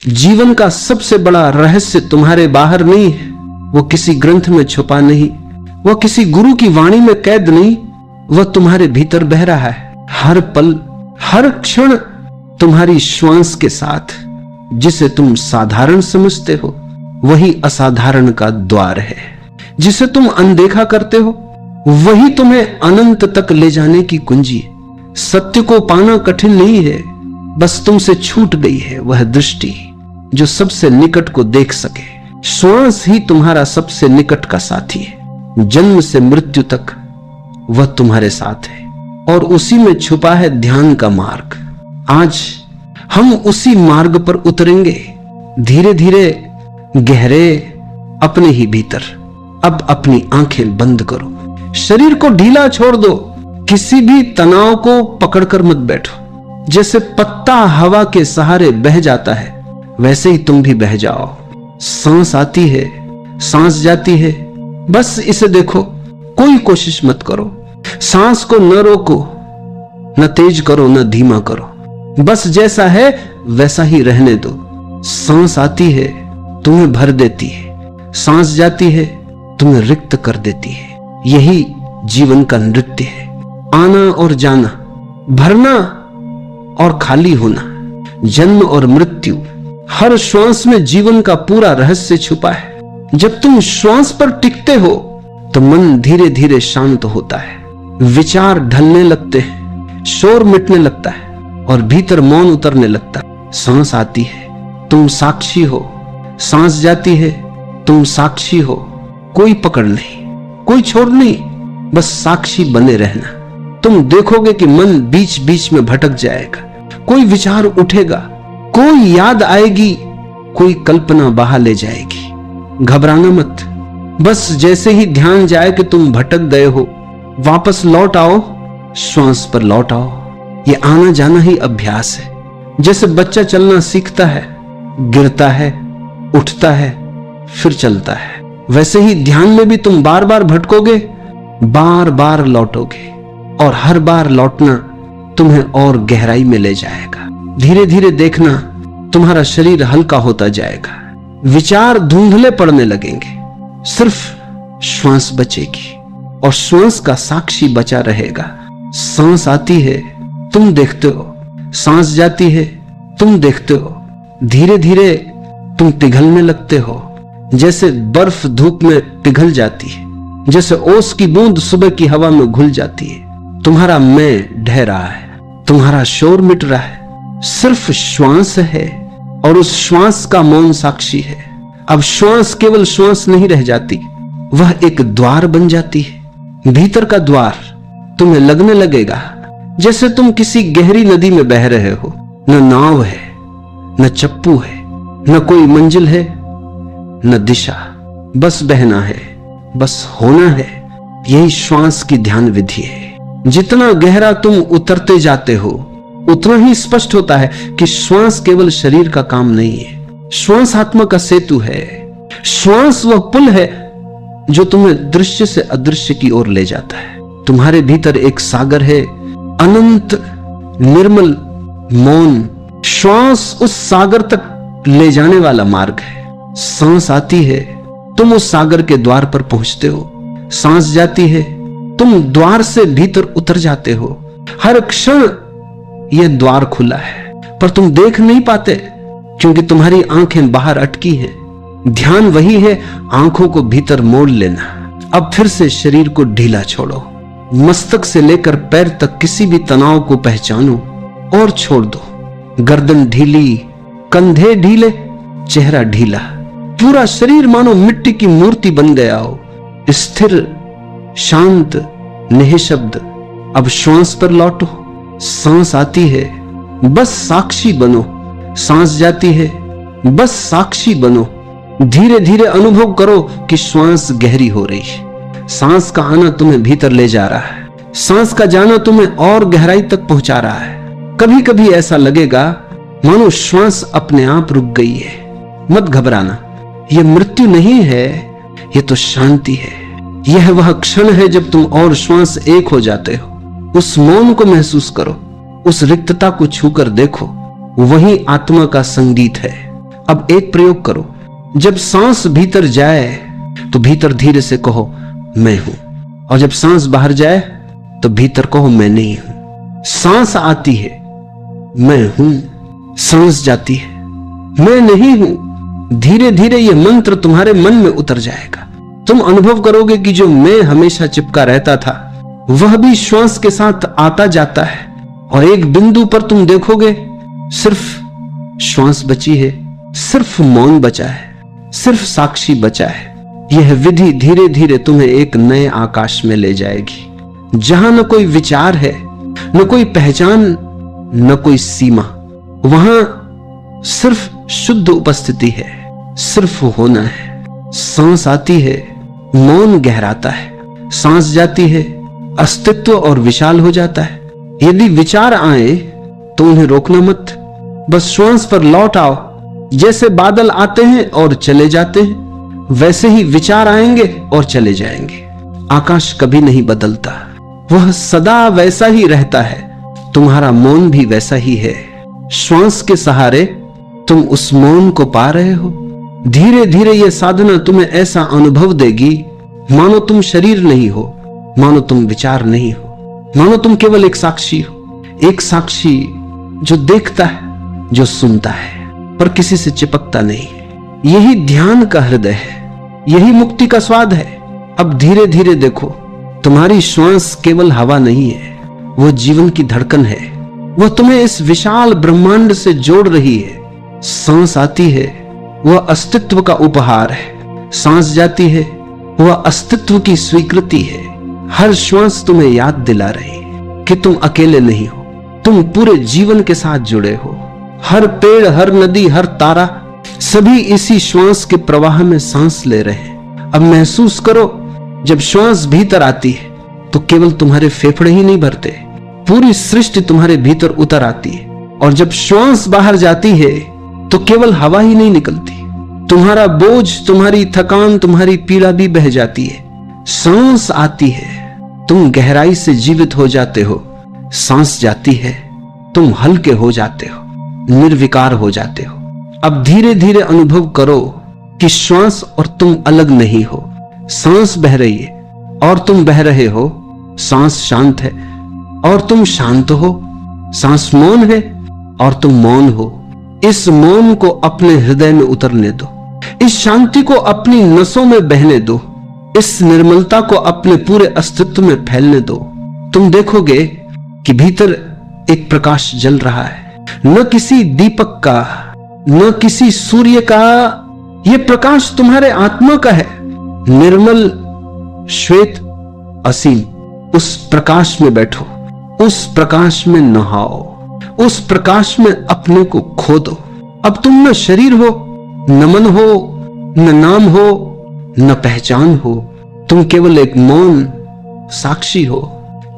जीवन का सबसे बड़ा रहस्य तुम्हारे बाहर नहीं है, वो किसी ग्रंथ में छुपा नहीं, वह किसी गुरु की वाणी में कैद नहीं, वह तुम्हारे भीतर बह रहा है। हर पल हर क्षण तुम्हारी श्वास के साथ। जिसे तुम साधारण समझते हो वही असाधारण का द्वार है। जिसे तुम अनदेखा करते हो वही तुम्हें अनंत तक ले जाने की कुंजी है। सत्य को पाना कठिन नहीं है, बस तुमसे छूट गई है वह दृष्टि जो सबसे निकट को देख सके। श्वास ही तुम्हारा सबसे निकट का साथी है। जन्म से मृत्यु तक वह तुम्हारे साथ है और उसी में छुपा है ध्यान का मार्ग। आज हम उसी मार्ग पर उतरेंगे, धीरे धीरे गहरे अपने ही भीतर। अब अपनी आंखें बंद करो, शरीर को ढीला छोड़ दो, किसी भी तनाव को पकड़कर मत बैठो। जैसे पत्ता हवा के सहारे बह जाता है वैसे ही तुम भी बह जाओ। सांस आती है, सांस जाती है, बस इसे देखो, कोई कोशिश मत करो। सांस को न रोको, न तेज करो न धीमा करो, बस जैसा है वैसा ही रहने दो। सांस आती है तुम्हें भर देती है, सांस जाती है तुम्हें रिक्त कर देती है। यही जीवन का नृत्य है। आना और जाना, भरना और खाली होना, जन्म और मृत्यु, हर श्वास में जीवन का पूरा रहस्य छुपा है। जब तुम श्वास पर टिकते हो तो मन धीरे धीरे शांत होता है, विचार ढलने लगते हैं, शोर मिटने लगता है और भीतर मौन उतरने लगता है। सांस आती है तुम साक्षी हो, सांस जाती है तुम साक्षी हो। कोई पकड़ नहीं, कोई छोड़ नहीं, बस साक्षी बने रहना। तुम देखोगे कि मन बीच बीच में भटक जाएगा, कोई विचार उठेगा, कोई याद आएगी, कोई कल्पना बहा ले जाएगी। घबराना मत, बस जैसे ही ध्यान जाए कि तुम भटक गए हो, वापस लौट आओ, श्वास पर लौट आओ। ये आना जाना ही अभ्यास है। जैसे बच्चा चलना सीखता है, गिरता है, उठता है, फिर चलता है, वैसे ही ध्यान में भी तुम बार बार भटकोगे, बार बार लौटोगे और हर बार लौटना तुम्हें और गहराई में ले जाएगा। धीरे धीरे देखना तुम्हारा शरीर हल्का होता जाएगा, विचार धुंधले पड़ने लगेंगे, सिर्फ श्वास बचेगी और श्वास का साक्षी बचा रहेगा। सांस आती है तुम देखते हो, सांस जाती है तुम देखते हो। धीरे धीरे तुम पिघलने लगते हो, जैसे बर्फ धूप में पिघल जाती है, जैसे ओस की बूंद सुबह की हवा में घुल जाती है। तुम्हारा मैं ढह रहा है, तुम्हारा शोर मिट रहा है, सिर्फ श्वास है और उस श्वास का मौन साक्षी है। अब श्वास केवल श्वास नहीं रह जाती, वह एक द्वार बन जाती है। भीतर का द्वार तुम्हें लगने लगेगा जैसे तुम किसी गहरी नदी में बह रहे हो। न नाव है, न चप्पू है, न कोई मंजिल है, न दिशा, बस बहना है, बस होना है। यही श्वास की ध्यान विधि है। जितना गहरा तुम उतरते जाते हो उतना ही स्पष्ट होता है कि श्वास केवल शरीर का काम नहीं है, श्वास आत्मा का सेतु है। श्वास वह पुल है जो तुम्हें दृश्य से अदृश्य की ओर ले जाता है। तुम्हारे भीतर एक सागर है, अनंत, निर्मल, मौन। श्वास उस सागर तक ले जाने वाला मार्ग है। सांस आती है तुम उस सागर के द्वार पर पहुंचते हो, सांस जाती है तुम द्वार से भीतर उतर जाते हो। हर क्षण यह द्वार खुला है पर तुम देख नहीं पाते क्योंकि तुम्हारी आंखें बाहर अटकी हैं। ध्यान वही है, आंखों को भीतर मोड़ लेना। अब फिर से शरीर को ढीला छोड़ो, मस्तक से लेकर पैर तक किसी भी तनाव को पहचानो और छोड़ दो। गर्दन ढीली, कंधे ढीले, चेहरा ढीला, पूरा शरीर मानो मिट्टी की मूर्ति बन गया हो, स्थिर, शांत, निःशब्द। अब श्वास पर लौटो। सांस आती है बस साक्षी बनो, सांस जाती है बस साक्षी बनो। धीरे धीरे अनुभव करो कि श्वास गहरी हो रही है। सांस का आना तुम्हें भीतर ले जा रहा है, सांस का जाना तुम्हें और गहराई तक पहुंचा रहा है। कभी कभी ऐसा लगेगा मानो श्वास अपने आप रुक गई है। मत घबराना, यह मृत्यु नहीं है, यह तो शांति है। यह वह क्षण है जब तुम और श्वास एक हो जाते हो। उस मौन को महसूस करो, उस रिक्तता को छूकर देखो, वही आत्मा का संगीत है। अब एक प्रयोग करो, जब सांस भीतर जाए तो भीतर धीरे से कहो मैं हूं, और जब सांस बाहर जाए तो भीतर कहो मैं नहीं हूं। सांस आती है मैं हूं, सांस जाती है मैं नहीं हूं। धीरे धीरे यह मंत्र तुम्हारे मन में उतर जाएगा। तुम अनुभव करोगे कि जो मैं हमेशा चिपका रहता था वह भी श्वास के साथ आता जाता है, और एक बिंदु पर तुम देखोगे सिर्फ श्वास बची है, सिर्फ मौन बचा है, सिर्फ साक्षी बचा है। यह विधि धीरे धीरे तुम्हें एक नए आकाश में ले जाएगी, जहां न कोई विचार है, न कोई पहचान, न कोई सीमा। वहां सिर्फ शुद्ध उपस्थिति है, सिर्फ होना है। सांस आती है, मौन गहराता है, सांस जाती है, अस्तित्व और विशाल हो जाता है। यदि विचार आए तो उन्हें रोकना मत, बस श्वास पर लौट आओ। जैसे बादल आते हैं और चले जाते हैं, वैसे ही विचार आएंगे और चले जाएंगे। आकाश कभी नहीं बदलता, वह सदा वैसा ही रहता है। तुम्हारा मौन भी वैसा ही है। श्वास के सहारे तुम उस मौन को पा रहे हो। धीरे धीरे यह साधना तुम्हें ऐसा अनुभव देगी मानो तुम शरीर नहीं हो, मानो तुम विचार नहीं हो, मानो तुम केवल एक साक्षी हो। एक साक्षी जो देखता है, जो सुनता है, पर किसी से चिपकता नहीं है। यही ध्यान का हृदय है, यही मुक्ति का स्वाद है। अब धीरे धीरे देखो, तुम्हारी श्वास केवल हवा नहीं है, वो जीवन की धड़कन है। वह तुम्हें इस विशाल ब्रह्मांड से जोड़ रही है। सांस आती है, वह अस्तित्व का उपहार है। सांस जाती है, वह अस्तित्व की स्वीकृति है। हर श्वास तुम्हें याद दिला रही है कि तुम अकेले नहीं हो, तुम पूरे जीवन के साथ जुड़े हो। हर पेड़, हर नदी, हर तारा, सभी इसी श्वास के प्रवाह में सांस ले रहे हैं। अब महसूस करो, जब श्वास भीतर आती है तो केवल तुम्हारे फेफड़े ही नहीं भरते, पूरी सृष्टि तुम्हारे भीतर उतर आती है। और जब श्वास बाहर जाती है तो केवल हवा ही नहीं निकलती, तुम्हारा बोझ, तुम्हारी थकान, तुम्हारी पीड़ा भी बह जाती है। सांस आती है, तुम गहराई से जीवित हो जाते हो। सांस जाती है, तुम हल्के हो जाते हो, निर्विकार हो जाते हो। अब धीरे धीरे अनुभव करो कि श्वास और तुम अलग नहीं हो। सांस बह रही है और तुम बह रहे हो। सांस शांत है और तुम शांत हो। सांस मौन है और तुम मौन हो। इस मौन को अपने हृदय में उतरने दो, इस शांति को अपनी नसों में बहने दो, इस निर्मलता को अपने पूरे अस्तित्व में फैलने दो। तुम देखोगे कि भीतर एक प्रकाश जल रहा है, न किसी दीपक का, न किसी सूर्य का। यह प्रकाश तुम्हारे आत्मा का है, निर्मल, श्वेत, असीम। उस प्रकाश में बैठो, उस प्रकाश में नहाओ, उस प्रकाश में अपने को खो दो। अब तुम न शरीर हो, न मन हो, न नाम हो, न पहचान हो। तुम केवल एक मौन साक्षी हो,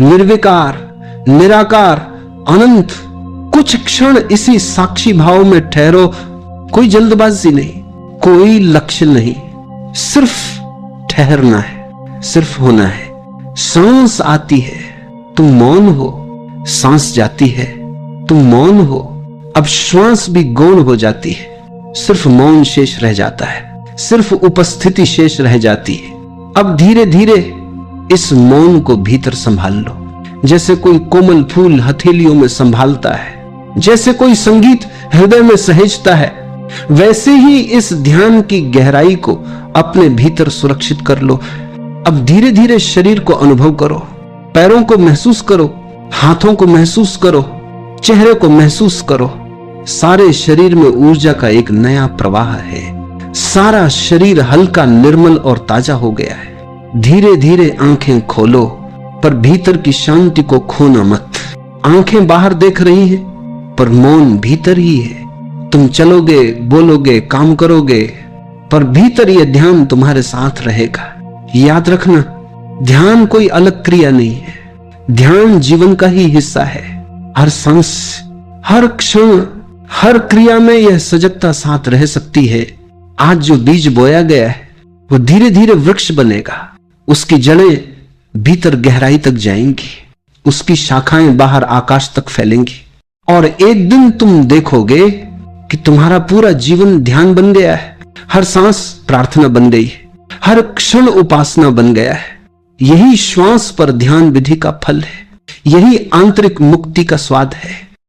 निर्विकार, निराकार, अनंत। कुछ क्षण इसी साक्षी भाव में ठहरो। कोई जल्दबाजी नहीं, कोई लक्ष्य नहीं, सिर्फ ठहरना है, सिर्फ होना है। सांस आती है, तुम मौन हो। सांस जाती है, तुम मौन हो। अब श्वास भी गौण हो जाती है, सिर्फ मौन शेष रह जाता है, सिर्फ उपस्थिति शेष रह जाती है। अब धीरे धीरे इस मौन को भीतर संभाल लो, जैसे कोई कोमल फूल हथेलियों में संभालता है, जैसे कोई संगीत हृदय में सहेजता है। वैसे ही इस ध्यान की गहराई को अपने भीतर सुरक्षित कर लो। अब धीरे धीरे शरीर को अनुभव करो, पैरों को महसूस करो, हाथों को महसूस करो, चेहरे को महसूस करो। सारे शरीर में ऊर्जा का एक नया प्रवाह है। सारा शरीर हल्का, निर्मल और ताजा हो गया है। धीरे धीरे आंखें खोलो, पर भीतर की शांति को खोना मत। आंखें बाहर देख रही हैं, पर मौन भीतर ही है। तुम चलोगे, बोलोगे, काम करोगे, पर भीतर यह ध्यान तुम्हारे साथ रहेगा। याद रखना, ध्यान कोई अलग क्रिया नहीं है, ध्यान जीवन का ही हिस्सा है। हर सांस, हर क्षण, हर क्रिया में यह सजगता साथ रह सकती है। आज जो बीज बोया गया है वो धीरे धीरे वृक्ष बनेगा। उसकी जड़ें भीतर गहराई तक जाएंगी, उसकी शाखाएं बाहर आकाश तक फैलेंगी, और एक दिन तुम देखोगे कि तुम्हारा पूरा जीवन ध्यान बन गया है, हर सांस प्रार्थना बन गई है, हर क्षण उपासना बन गया है। यही श्वास पर ध्यान विधि का फल है, यही आंतरिक मुक्ति का स्वाद है।